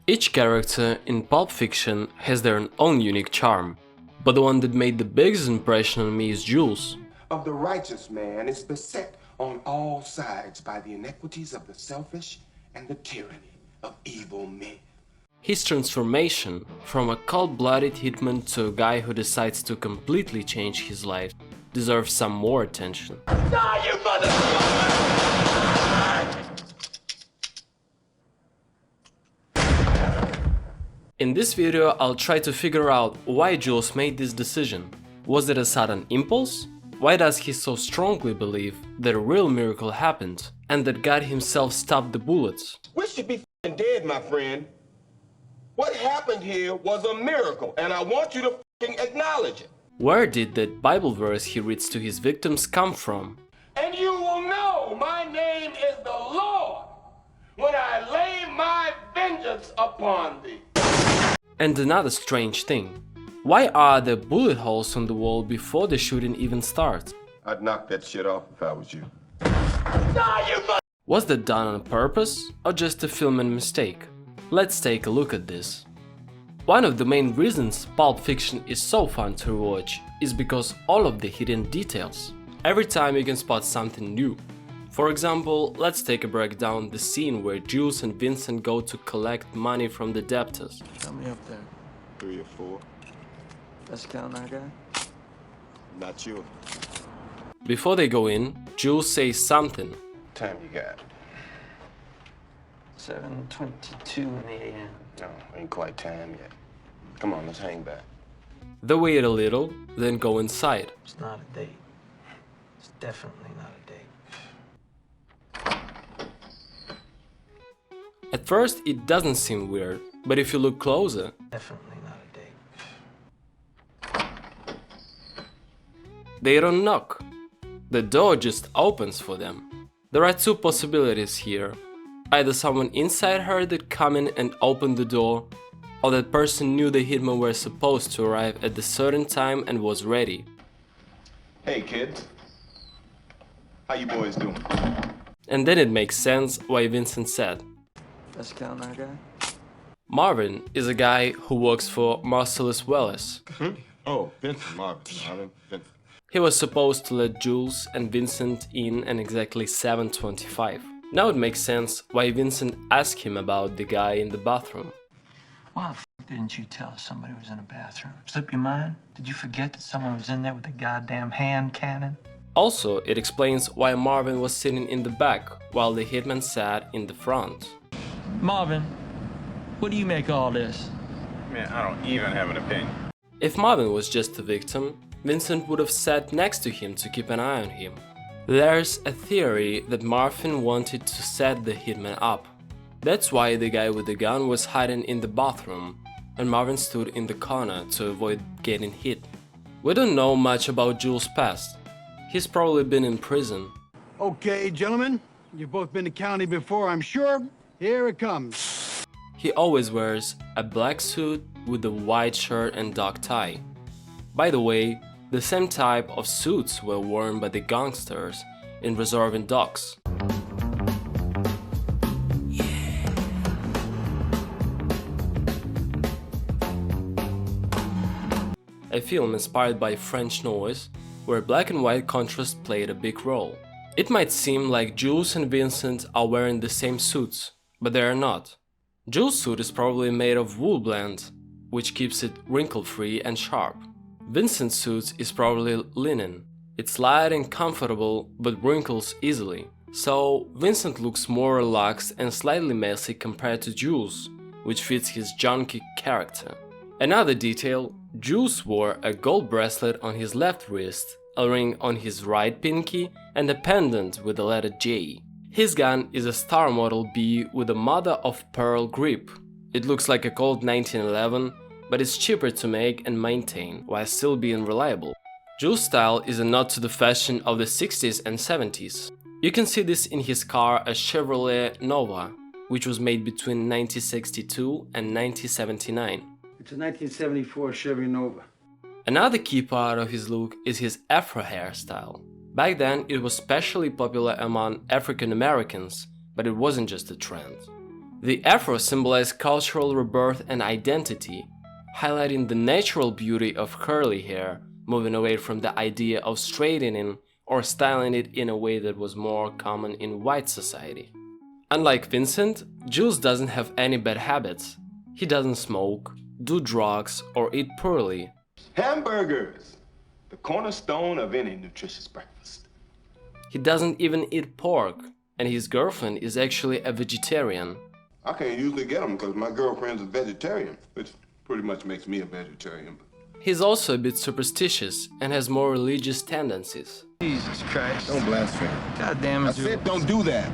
Each character in Pulp Fiction has their own unique charm, but the one that made the biggest impression on me is Jules. Of the righteous man is beset on all sides by the inequities of the selfish and the tyranny of evil men. His transformation from a cold-blooded hitman to a guy who decides to completely change his life deserves some more attention. Die, you motherfucker! In this video, I'll try to figure out why Jules made this decision. Was it a sudden impulse? Why does he so strongly believe that a real miracle happened and that God himself stopped the bullets? We should be f***ing dead, my friend. What happened here was a miracle, and I want you to f***ing acknowledge it. Where did that Bible verse he reads to his victims come from? And you will know my name is the Lord when I lay my vengeance upon thee. And another strange thing. Why are there bullet holes on the wall before the shooting even starts? I'd knock that shit off if I was you. Was that done on purpose or just a filming mistake? Let's take a look at this. One of the main reasons Pulp Fiction is so fun to watch is because all of the hidden details. Every time you can spot something new. For example, let's take a break down the scene where Jules and Vincent go to collect money from the debtors. How many up there? 3 or 4. Let's count that guy. Not you. Before they go in, Jules says something. Time you got? 7:22 in the AM. No, ain't quite time yet. Come on, let's hang back. They wait a little, then go inside. It's not a date. It's definitely not a date. At first it doesn't seem weird, but if you look closer, Definitely not a date. they don't knock. The door just opens for them. There are two possibilities here. Either someone inside heard it come in and opened the door, or that person knew the hitmen were supposed to arrive at a certain time and was ready. Hey, kids. How you boys doing? And then it makes sense why Vincent said. Let's count that guy. Marvin is a guy who works for Marcellus Wallace. Oh, Vincent, Marvin, Vincent. He was supposed to let Jules and Vincent in at exactly 7:25. Now it makes sense why Vincent asked him about the guy in the bathroom. Why the f didn't you tell us somebody was in a bathroom? Slip your mind? Did you forget that someone was in there with a goddamn hand cannon? Also, it explains why Marvin was sitting in the back while the hitman sat in the front. Marvin, what do you make of all this? Man, I don't even have an opinion. If Marvin was just a victim, Vincent would have sat next to him to keep an eye on him. There's a theory that Marvin wanted to set the hitman up. That's why the guy with the gun was hiding in the bathroom, and Marvin stood in the corner to avoid getting hit. We don't know much about Jules' past. He's probably been in prison. Okay, gentlemen, you've both been to county before, I'm sure. Here it comes. He always wears a black suit with a white shirt and dark tie. By the way, the same type of suits were worn by the gangsters in Reservoir Dogs. A film inspired by French noise, where black and white contrast played a big role. It might seem like Jules and Vincent are wearing the same suits, but they are not. Jules' suit is probably made of wool blend, which keeps it wrinkle-free and sharp. Vincent's suit is probably linen. It's light and comfortable, but wrinkles easily. So Vincent looks more relaxed and slightly messy compared to Jules, which fits his junkie character. Another detail, Jules wore a gold bracelet on his left wrist, a ring on his right pinky, and a pendant with the letter J. His gun is a Star Model B with a mother-of-pearl grip. It looks like a Colt 1911, but it's cheaper to make and maintain, while still being reliable. Jules' style is a nod to the fashion of the 60s and 70s. You can see this in his car, a Chevrolet Nova, which was made between 1962 and 1979. It's a 1974 Chevy Nova. Another key part of his look is his afro hairstyle. Back then, it was especially popular among African Americans, but it wasn't just a trend. The afro symbolized cultural rebirth and identity, highlighting the natural beauty of curly hair, moving away from the idea of straightening or styling it in a way that was more common in white society. Unlike Vincent, Jules doesn't have any bad habits. He doesn't smoke, do drugs, or eat poorly. Hamburgers, the cornerstone of any nutritious breakfast. He doesn't even eat pork, and his girlfriend is actually a vegetarian. I can't usually get them because my girlfriend's a vegetarian, which pretty much makes me a vegetarian. He's also a bit superstitious and has more religious tendencies. Jesus Christ. Don't blaspheme. God damn it, I said don't do that.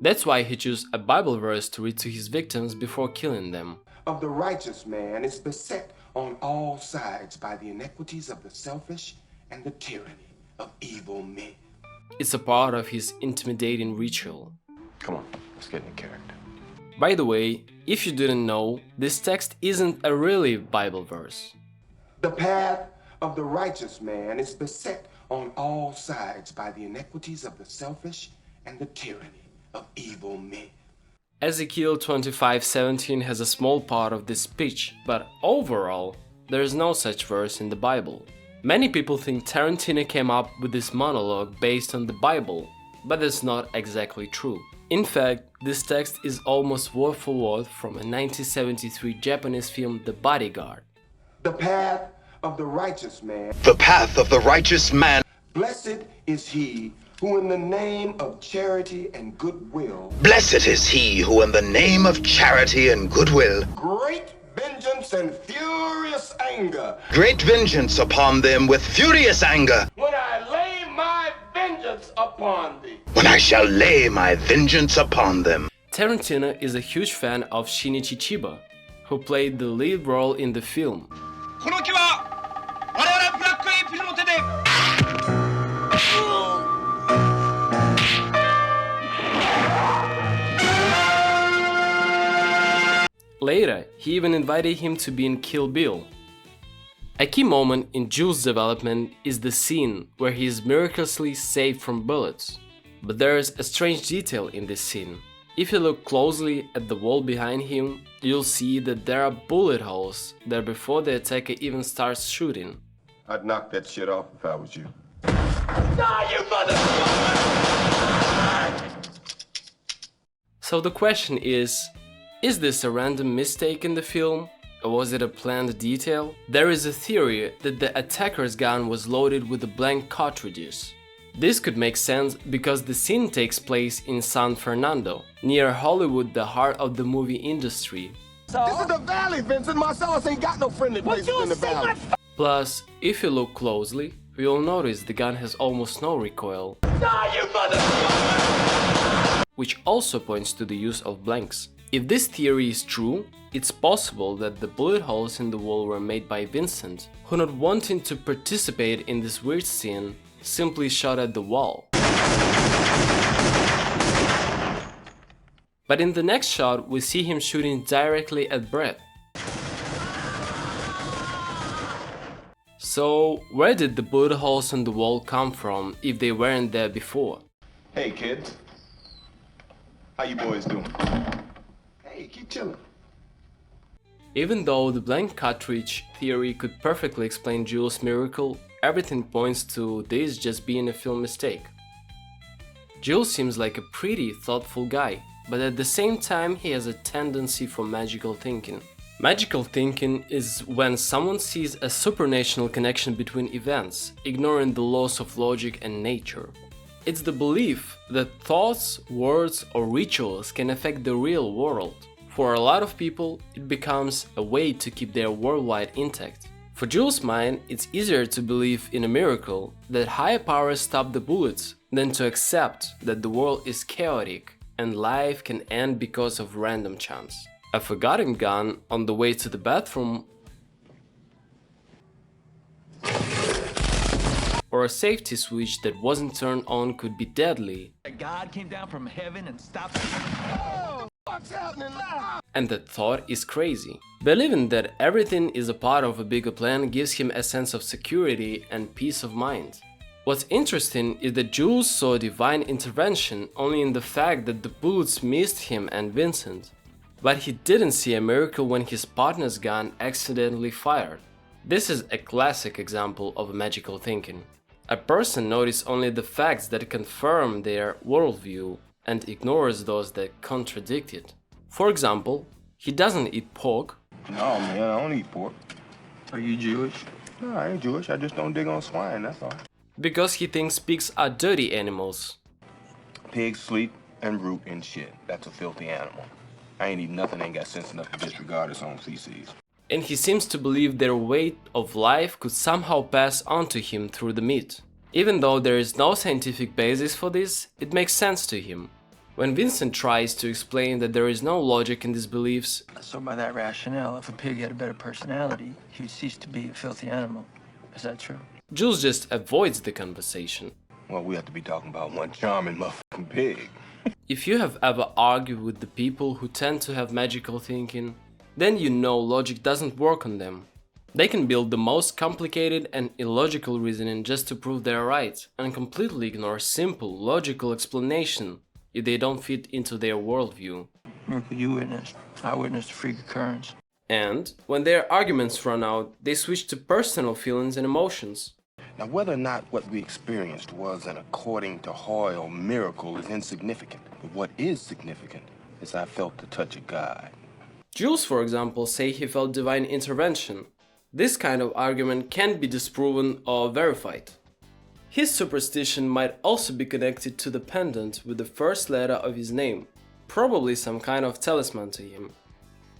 That's why he chose a Bible verse to read to his victims before killing them. Of the righteous man is beset on all sides by the inequities of the selfish and the tyranny of evil men. It's a part of his intimidating ritual. Come on, let's get in character. By the way, if you didn't know, this text isn't a really Bible verse. The path of the righteous man is beset on all sides by the inequities of the selfish and the tyranny of evil men. Ezekiel 25:17 has a small part of this speech, but overall, there is no such verse in the Bible. Many people think Tarantino came up with this monologue based on the Bible, but that's not exactly true. In fact, this text is almost word for word from a 1973 Japanese film The Bodyguard. The path of the righteous man. The path of the righteous man. Blessed is he who in the name of charity and goodwill. Blessed is he who in the name of charity and goodwill. Great vengeance and furious anger. Great vengeance upon them with furious anger. When I lay my vengeance upon thee. When I shall lay my vengeance upon them. Tarantino is a huge fan of Shinichi Chiba, who played the lead role in the film. Later, he even invited him to be in Kill Bill. A key moment in Jules' development is the scene where he is miraculously saved from bullets. But there is a strange detail in this scene. If you look closely at the wall behind him, you'll see that there are bullet holes there before the attacker even starts shooting. I'd knock that shit off if I was you. So the question is this a random mistake in the film? Or was it a planned detail? There is a theory that the attacker's gun was loaded with blank cartridges. This could make sense because the scene takes place in San Fernando, near Hollywood, the heart of the movie industry. This is the valley, Vincent. Marcellus ain't got no friendly places in the valley. Plus, if you look closely, you'll notice the gun has almost no recoil. Which also points to the use of blanks. If this theory is true, it's possible that the bullet holes in the wall were made by Vincent, who, not wanting to participate in this weird scene, simply shot at the wall. But in the next shot, we see him shooting directly at Brett. So, where did the bullet holes in the wall come from if they weren't there before? Hey, kids. How you boys doing? Hey, keep chilling. Even though the blank cartridge theory could perfectly explain Jules' miracle, everything points to this just being a film mistake. Jules seems like a pretty thoughtful guy, but at the same time he has a tendency for magical thinking. Magical thinking is when someone sees a supernatural connection between events, ignoring the laws of logic and nature. It's the belief that thoughts, words, or rituals can affect the real world. For a lot of people, it becomes a way to keep their worldwide intact. For Jules' mind, it's easier to believe in a miracle that higher powers stop the bullets than to accept that the world is chaotic and life can end because of random chance. A forgotten gun on the way to the bathroom, or a safety switch that wasn't turned on could be deadly. God came down from heaven and stopped. And that thought is crazy. Believing that everything is a part of a bigger plan gives him a sense of security and peace of mind. What's interesting is that Jules saw divine intervention only in the fact that the bullets missed him and Vincent. But he didn't see a miracle when his partner's gun accidentally fired. This is a classic example of magical thinking. A person notices only the facts that confirm their worldview and ignores those that contradict it. For example, he doesn't eat pork. No, man, I don't eat pork. Are you Jewish? No, I ain't Jewish. I just don't dig on swine, that's all. Because he thinks pigs are dirty animals. Pigs sleep and root in shit. That's a filthy animal. I ain't eating nothing that ain't got sense enough to disregard its own feces. And he seems to believe their way of life could somehow pass on to him through the meat. Even though there is no scientific basis for this, it makes sense to him. When Vincent tries to explain that there is no logic in these beliefs, So by that rationale, if a pig had a better personality, he would cease to be a filthy animal. Is that true? Jules just avoids the conversation. Well, we have to be talking about one charming motherfucking pig. If you have ever argued with the people who tend to have magical thinking, then you know logic doesn't work on them. They can build the most complicated and illogical reasoning just to prove they're right, and completely ignore simple, logical explanation if they don't fit into their worldview. Miracle you witnessed. I witnessed a freak occurrence. And when their arguments run out, they switch to personal feelings and emotions. Now, whether or not what we experienced was an according to Hoyle miracle is insignificant. But what is significant is I felt the touch of God. Jules, for example, say he felt divine intervention. This kind of argument can't be disproven or verified. His superstition might also be connected to the pendant with the first letter of his name, probably some kind of talisman to him.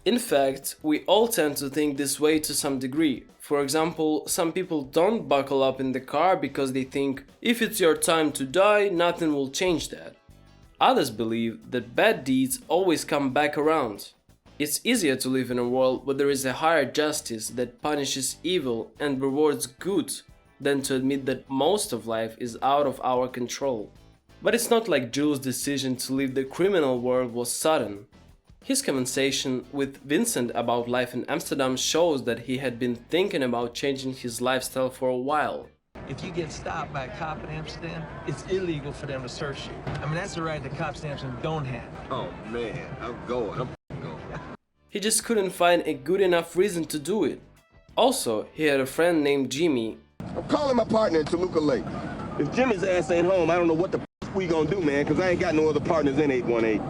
In fact, we all tend to think this way to some degree. For example, some people don't buckle up in the car because they think, if it's your time to die, nothing will change that. Others believe that bad deeds always come back around. It's easier to live in a world where there is a higher justice that punishes evil and rewards good than to admit that most of life is out of our control. But it's not like Jules' decision to leave the criminal world was sudden. His conversation with Vincent about life in Amsterdam shows that he had been thinking about changing his lifestyle for a while. If you get stopped by a cop in Amsterdam, it's illegal for them to search you. I mean, that's a right that cops in Amsterdam don't have. Oh, man, I'm going. He just couldn't find a good enough reason to do it. Also, he had a friend named Jimmy. I'm calling my partner in Toluca Lake. If Jimmy's ass ain't home, I don't know what the we gonna do, man, because I ain't got no other partners in 818.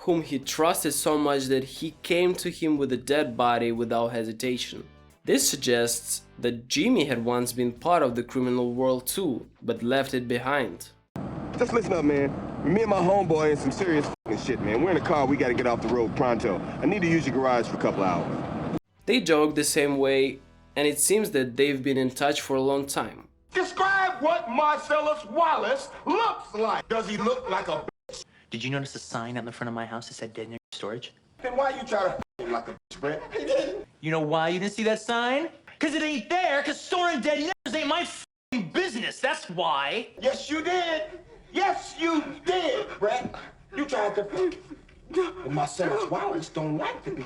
Whom he trusted so much that he came to him with a dead body without hesitation. This suggests that Jimmy had once been part of the criminal world too, but left it behind. Just listen up, man. Me and my homeboy in some serious fucking shit, man. We're in a car, we gotta get off the road pronto. I need to use your garage for a couple hours. They joke the same way, and it seems that they've been in touch for a long time. Describe what Marcellus Wallace looks like. Does he look like a bitch? Did you notice the sign out in the front of my house that said dead near storage? Then why you try to him like a bitch, Brett? You know why you didn't see that sign? Because it ain't there, because storing dead niggers ain't my f***ing business, that's why. Yes, you did. Yes, you did, Brett. You tried to But Marcellus Wallace don't like to be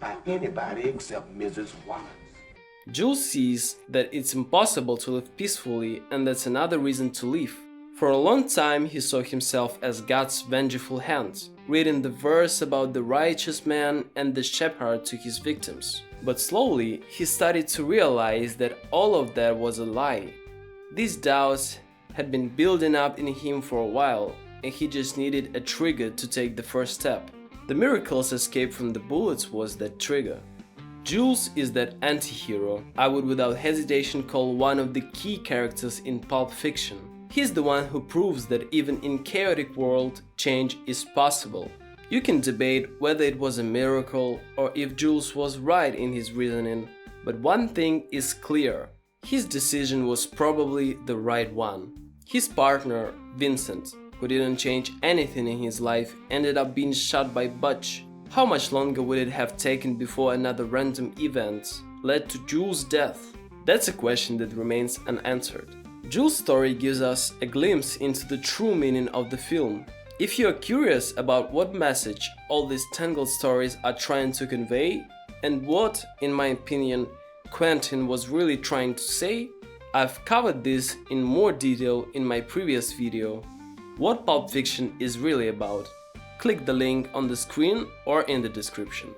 by anybody except Mrs. Wallace. Jules sees that it's impossible to live peacefully, and that's another reason to leave. For a long time he saw himself as God's vengeful hand, reading the verse about the righteous man and the shepherd to his victims. But slowly he started to realize that all of that was a lie. These doubts had been building up in him for a while, and he just needed a trigger to take the first step. The miraculous escape from the bullets was that trigger. Jules is that anti-hero I would without hesitation call one of the key characters in Pulp Fiction. He's the one who proves that even in chaotic world, change is possible. You can debate whether it was a miracle or if Jules was right in his reasoning, but one thing is clear. His decision was probably the right one. His partner, Vincent, who didn't change anything in his life, ended up being shot by Butch. How much longer would it have taken before another random event led to Jules' death? That's a question that remains unanswered. Jules' story gives us a glimpse into the true meaning of the film. If you are curious about what message all these tangled stories are trying to convey, and what, in my opinion, Quentin was really trying to say, I've covered this in more detail in my previous video. What Pulp Fiction is really about. click the link on the screen or in the description.